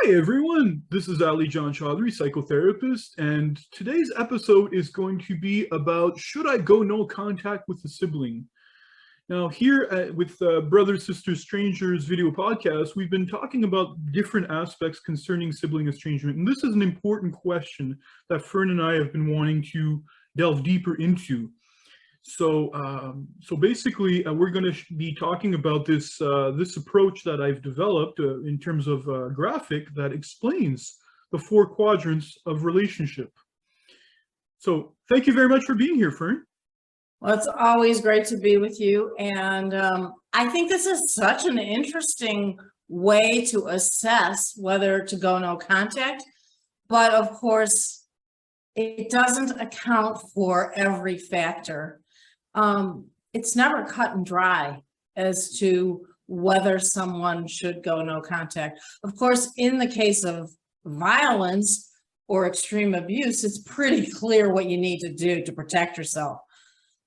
Hi everyone, this is Ali-John, psychotherapist, and today's episode is going to be about should I go no contact with a sibling? Now here with Brothers, Sisters, Strangers video podcast, we've been talking about different aspects concerning sibling estrangement, and this is an important question that Fern and I have been wanting to delve deeper into. So basically, we're going to be talking about this approach that I've developed in terms of graphic that explains the four quadrants of relationship. So thank you very much for being here, Fern. Well, it's always great to be with you. And I think this is such an interesting way to assess whether to go no contact. But of course, it doesn't account for every factor. It's never cut and dry as to whether someone should go no contact. Of course, in the case of violence or extreme abuse, it's pretty clear what you need to do to protect yourself.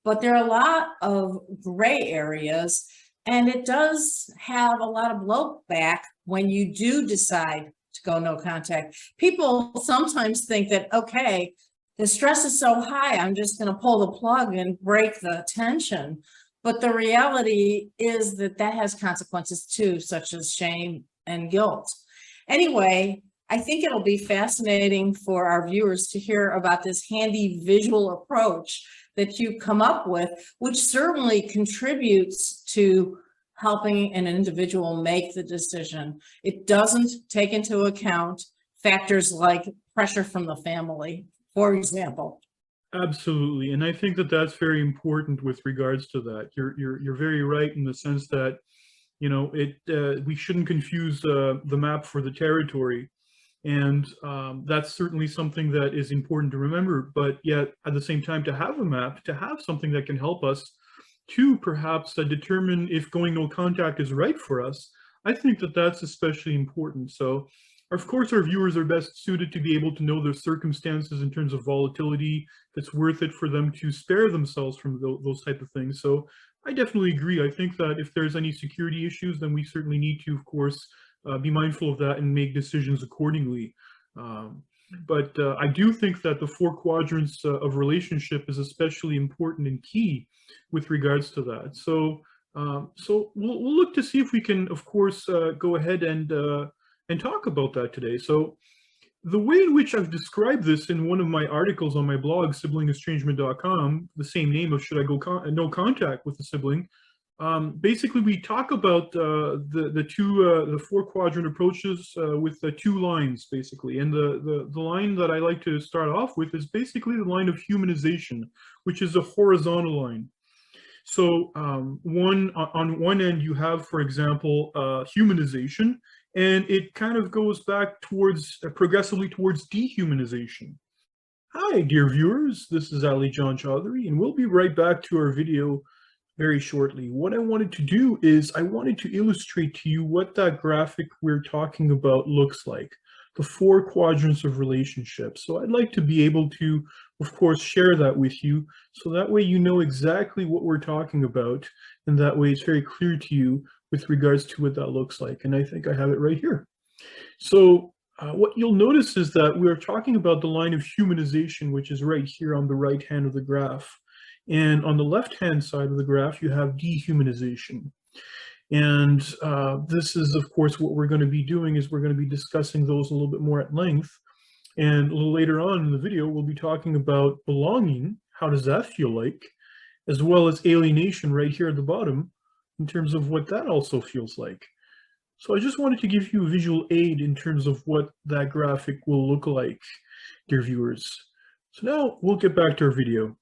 But there are a lot of gray areas, and it does have a lot of blowback when you do decide to go no contact. People sometimes think that, okay, the stress is so high, I'm just going to pull the plug and break the tension. But the reality is that that has consequences too, such as shame and guilt. Anyway, I think it'll be fascinating for our viewers to hear about this handy visual approach that you come up with, which certainly contributes to helping an individual make the decision. It doesn't take into account factors like pressure from the family, for example. Absolutely, and I think that that's very important with regards to that. You're very right in the sense that, you know, we shouldn't confuse the map for the territory, and that's certainly something that is important to remember. But yet, at the same time, to have a map, to have something that can help us to perhaps determine if going no contact is right for us, I think that that's especially important. So, of course, our viewers are best suited to be able to know their circumstances in terms of volatility, if it's worth it for them to spare themselves from those type of things. So I definitely agree. I think that if there's any security issues, then we certainly need to, of course, be mindful of that and make decisions accordingly. But I do think that the four quadrants of relationship is especially important and key with regards to that. So we'll look to see if we can, of course, go ahead and talk about that today. So the way in which I've described this in one of my articles on my blog, siblingestrangement.com, the same name of should I go no contact with a sibling, basically we talk about the four quadrant approaches with the two lines, basically. And the line that I like to start off with is basically the line of humanization, which is a horizontal line. So on one end you have, for example, humanization, and it kind of goes back towards progressively towards dehumanization. Hi, dear viewers, this is Ali-John, and we'll be right back to our video very shortly. What I wanted to do is I wanted to illustrate to you what that graphic we're talking about looks like, the four quadrants of relationships. So I'd like to be able to, of course, share that with you, so that way you know exactly what we're talking about, and that way it's very clear to you with regards to what that looks like. And I think I have it right here. So what you'll notice is that we're talking about the line of humanization, which is right here on the right hand of the graph. And on the left-hand side of the graph, you have dehumanization. And this is, of course, what we're going to be doing is we're going to be discussing those a little bit more at length. And a little later on in the video, we'll be talking about belonging. How does that feel like? As well as alienation right here at the bottom, in terms of what that also feels like. So I just wanted to give you a visual aid in terms of what that graphic will look like, dear viewers. So now we'll get back to our video.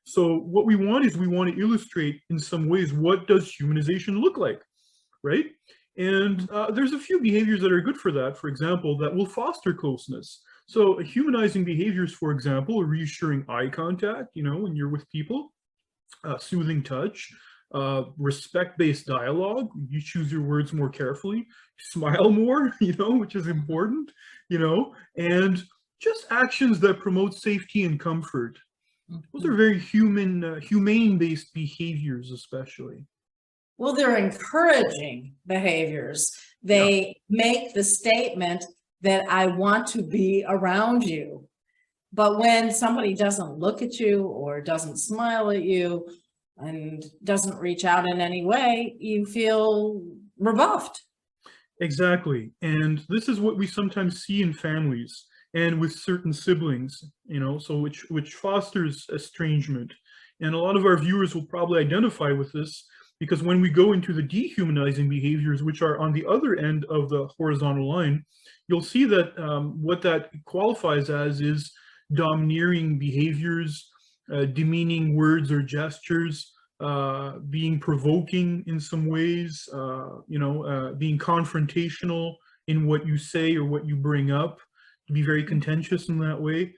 So what we want is we want to illustrate in some ways what does humanization look like, right? And there's a few behaviors that are good for that, for example, that will foster closeness. So humanizing behaviors, for example, reassuring eye contact, you know, when you're with people, soothing touch, respect-based dialogue, you choose your words more carefully, smile more, you know, which is important, you know, and just actions that promote safety and comfort. Those are very humane-based behaviors, especially. Well, they're encouraging behaviors. They make the statement that I want to be around you. But when somebody doesn't look at you or doesn't smile at you and doesn't reach out in any way, you feel rebuffed. Exactly. And this is what we sometimes see in families and with certain siblings, so which fosters estrangement. And a lot of our viewers will probably identify with this because when we go into the dehumanizing behaviors, which are on the other end of the horizontal line, you'll see that what that qualifies as is domineering behaviors, demeaning words or gestures, being provoking in some ways, being confrontational in what you say or what you bring up, to be very contentious in that way,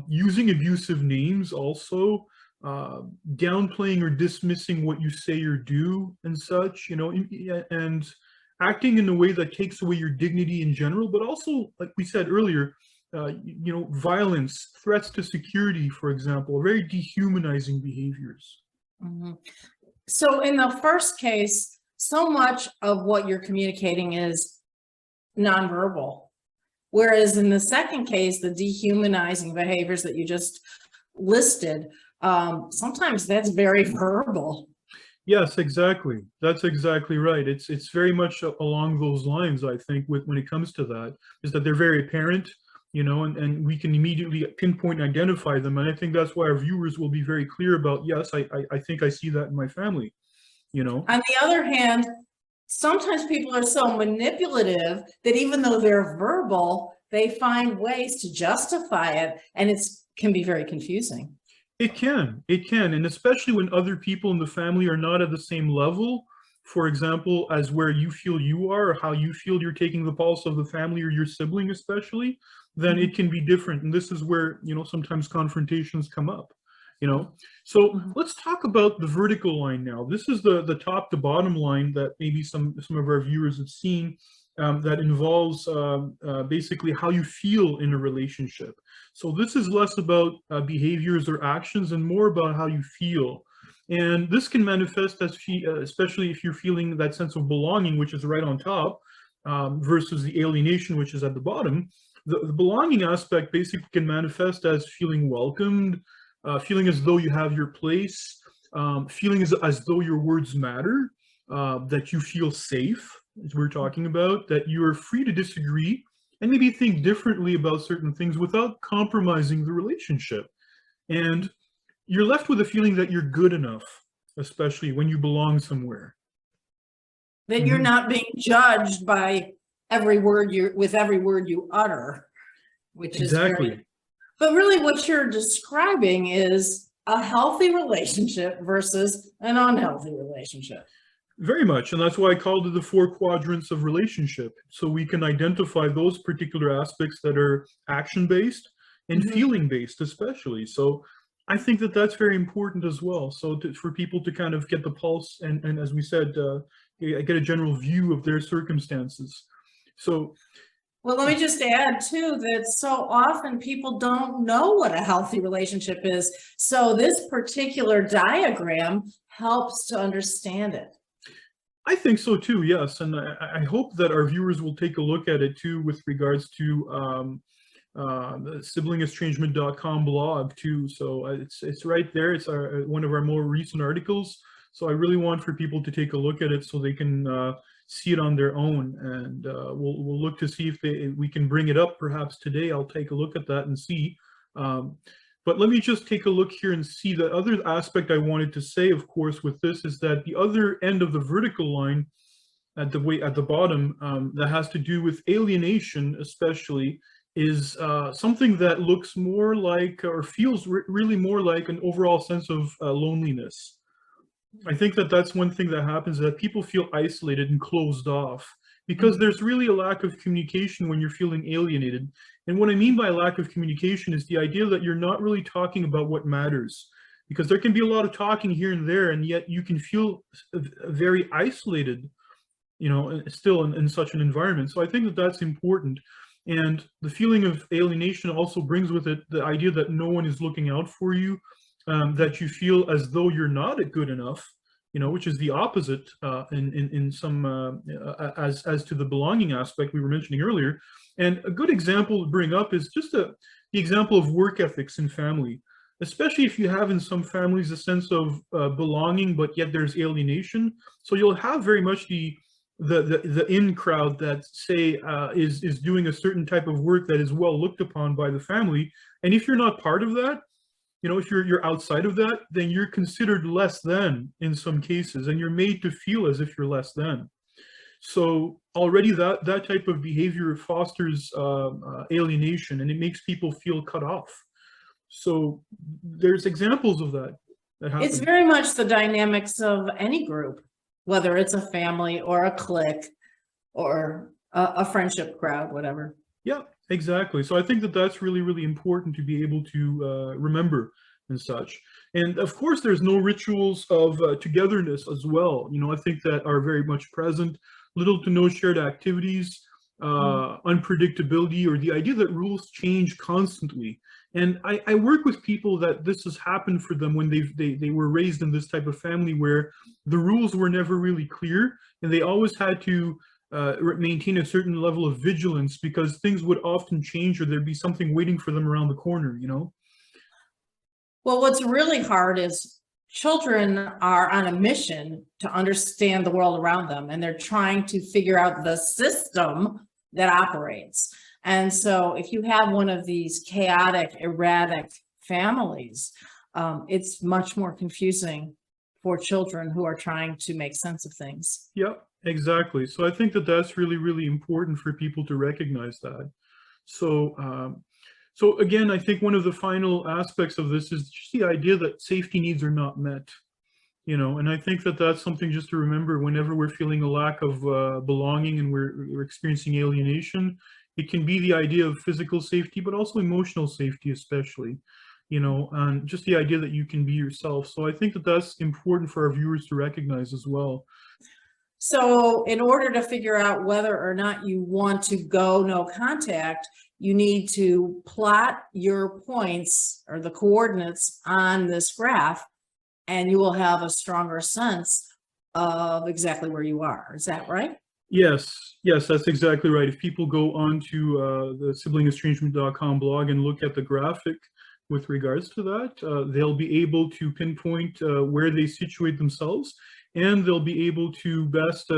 using abusive names also, downplaying or dismissing what you say or do and such, and acting in a way that takes away your dignity in general, but also, like we said earlier, violence, threats to security, for example, very dehumanizing behaviors. Mhm. So in the first case, so much of what you're communicating is nonverbal. Whereas in the second case, the dehumanizing behaviors that you just listed, sometimes that's very verbal. Yes, exactly. That's exactly right. It's very much along those lines, I think, when it comes to that, is that they're very apparent, and we can immediately pinpoint and identify them. And I think that's why our viewers will be very clear about, yes, I think I see that in my family, On the other hand, sometimes people are so manipulative that even though they're verbal, they find ways to justify it, and it can be very confusing. It can, and especially when other people in the family are not at the same level, for example, as where you feel you are, or how you feel you're taking the pulse of the family or your sibling especially, then it can be different. And this is where, sometimes confrontations come up, So let's talk about the vertical line now. This is the top to bottom line that maybe some of our viewers have seen, that involves basically how you feel in a relationship. So this is less about behaviors or actions and more about how you feel. And this can manifest as, especially if you're feeling that sense of belonging, which is right on top, versus the alienation, which is at the bottom. The belonging aspect basically can manifest as feeling welcomed, feeling as though you have your place, feeling as though your words matter, that you feel safe, as we're talking about, that you are free to disagree and maybe think differently about certain things without compromising the relationship. And you're left with a feeling that you're good enough, especially when you belong somewhere. That you're not being judged by every word you utter, which is Exactly. very, but really what you're describing is a healthy relationship versus an unhealthy relationship. Very much. And that's why I called it the four quadrants of relationship. So we can identify those particular aspects that are action-based and feeling-based, especially. So I think that that's very important as well. So for people to kind of get the pulse and as we said, get a general view of their circumstances. So. Well, let me just add too, that so often people don't know what a healthy relationship is. So this particular diagram helps to understand it. I think so too, yes. And I hope that our viewers will take a look at it too with regards to the siblingestrangement.com blog too. So it's right there. It's one of our more recent articles. So I really want for people to take a look at it so they can see it on their own. And we'll look to see if we can bring it up perhaps today. I'll take a look at that and see. But let me just take a look here and see the other aspect I wanted to say, of course, with this is that the other end of the vertical line at the bottom that has to do with alienation, especially, is something that looks more like or feels really more like an overall sense of loneliness. I think that that's one thing that happens, that people feel isolated and closed off because there's really a lack of communication when you're feeling alienated. And what I mean by lack of communication is the idea that you're not really talking about what matters, because there can be a lot of talking here and there, and yet you can feel very isolated, still in such an environment. So I think that that's important. And the feeling of alienation also brings with it the idea that no one is looking out for you, that you feel as though you're not good enough, which is the opposite in some as to the belonging aspect we were mentioning earlier. And a good example to bring up is just the example of work ethics in family, especially if you have in some families a sense of belonging, but yet there's alienation. So you'll have very much the in crowd that say is doing a certain type of work that is well looked upon by the family, and if you're not part of that, if you're outside of that, then you're considered less than in some cases, and you're made to feel as if you're less than. So already that type of behavior fosters alienation, and it makes people feel cut off. So there's examples of that happen. It's very much the dynamics of any group, whether it's a family or a clique or a friendship crowd, whatever. Yeah, exactly. So I think that that's really, really important to be able to remember and such. And of course, there's no rituals of togetherness as well. I think that are very much present. Little to no shared activities, unpredictability, or the idea that rules change constantly. And I work with people that this has happened for them when they were raised in this type of family where the rules were never really clear, and they always had to maintain a certain level of vigilance because things would often change, or there'd be something waiting for them around the corner, Well, what's really hard is children are on a mission to understand the world around them, and they're trying to figure out the system that operates. And so if you have one of these chaotic, erratic families, it's much more confusing for children who are trying to make sense of things. Yep, exactly. So I think that that's really, really important for people to recognize that. So again, I think one of the final aspects of this is just the idea that safety needs are not met, and I think that that's something just to remember whenever we're feeling a lack of belonging and we're experiencing alienation. It can be the idea of physical safety, but also emotional safety, especially, and just the idea that you can be yourself. So I think that that's important for our viewers to recognize as well. So in order to figure out whether or not you want to go no contact, you need to plot your points or the coordinates on this graph, and you will have a stronger sense of exactly where you are. Is that right? Yes, that's exactly right. If people go on to the siblingestrangement.com blog and look at the graphic with regards to that, they'll be able to pinpoint where they situate themselves, and they'll be able to best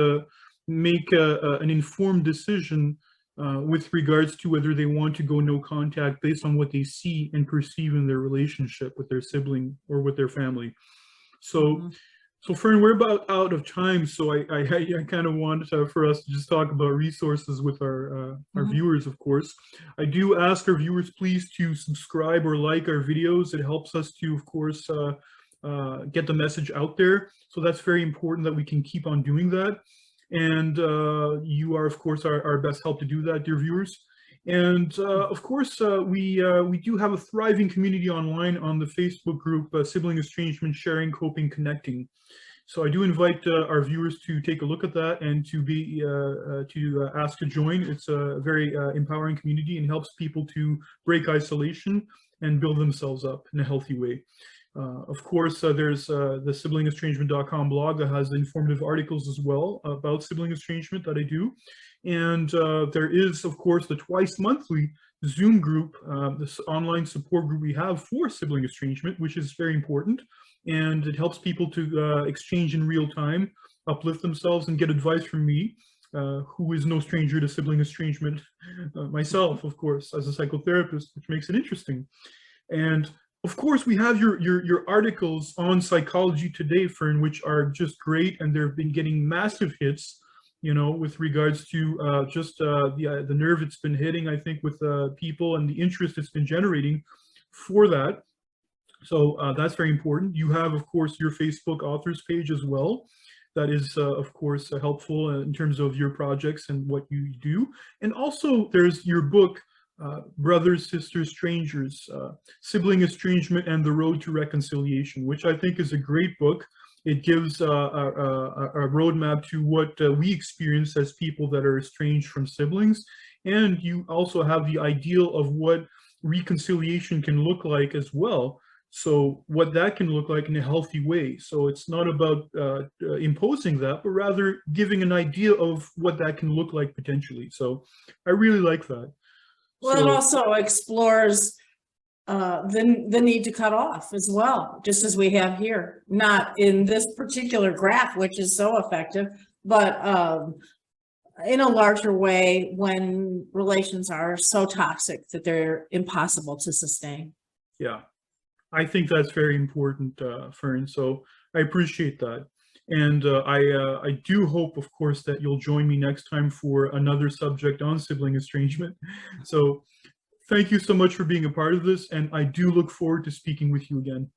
make an informed decision with regards to whether they want to go no contact based on what they see and perceive in their relationship with their sibling or with their family. So, So Fern, we're about out of time, so I kind of wanted for us to just talk about resources with our viewers, of course. I do ask our viewers please to subscribe or like our videos. It helps us to, of course, get the message out there. So that's very important that we can keep on doing that. And you are, of course, our best help to do that, dear viewers. And of course, we do have a thriving community online on the Facebook group, Sibling Estrangement, Sharing, Coping, Connecting. So I do invite our viewers to take a look at that and to be ask to join. It's a very empowering community and helps people to break isolation and build themselves up in a healthy way. Of course, there's the siblingestrangement.com blog that has informative articles as well about sibling estrangement that I do. And there is, of course, the twice monthly Zoom group, this online support group we have for sibling estrangement, which is very important. And it helps people to exchange in real time, uplift themselves, and get advice from me, who is no stranger to sibling estrangement myself, of course, as a psychotherapist, which makes it interesting. And of course, we have your articles on Psychology Today, Fern, which are just great, and they've been getting massive hits, with regards to just the nerve it's been hitting, I think, with people and the interest it's been generating for that. So that's very important. You have, of course, your Facebook authors page as well. That is, of course, helpful in terms of your projects and what you do. And also, there's your book, Brothers, Sisters, Strangers, Sibling Estrangement and the Road to Reconciliation, which I think is a great book. It gives a roadmap to what we experience as people that are estranged from siblings. And you also have the ideal of what reconciliation can look like as well. So what that can look like in a healthy way. So it's not about imposing that, but rather giving an idea of what that can look like potentially. So I really like that. Well, it also explores the need to cut off as well, just as we have here, not in this particular graph, which is so effective, but in a larger way when relations are so toxic that they're impossible to sustain. Yeah, I think that's very important, Fern. So I appreciate that. And I do hope, of course, that you'll join me next time for another subject on sibling estrangement. So thank you so much for being a part of this, and I do look forward to speaking with you again.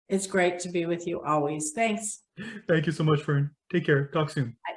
It's great to be with you always. Thanks. Thank you so much, Fern. Take care. Talk soon. Bye.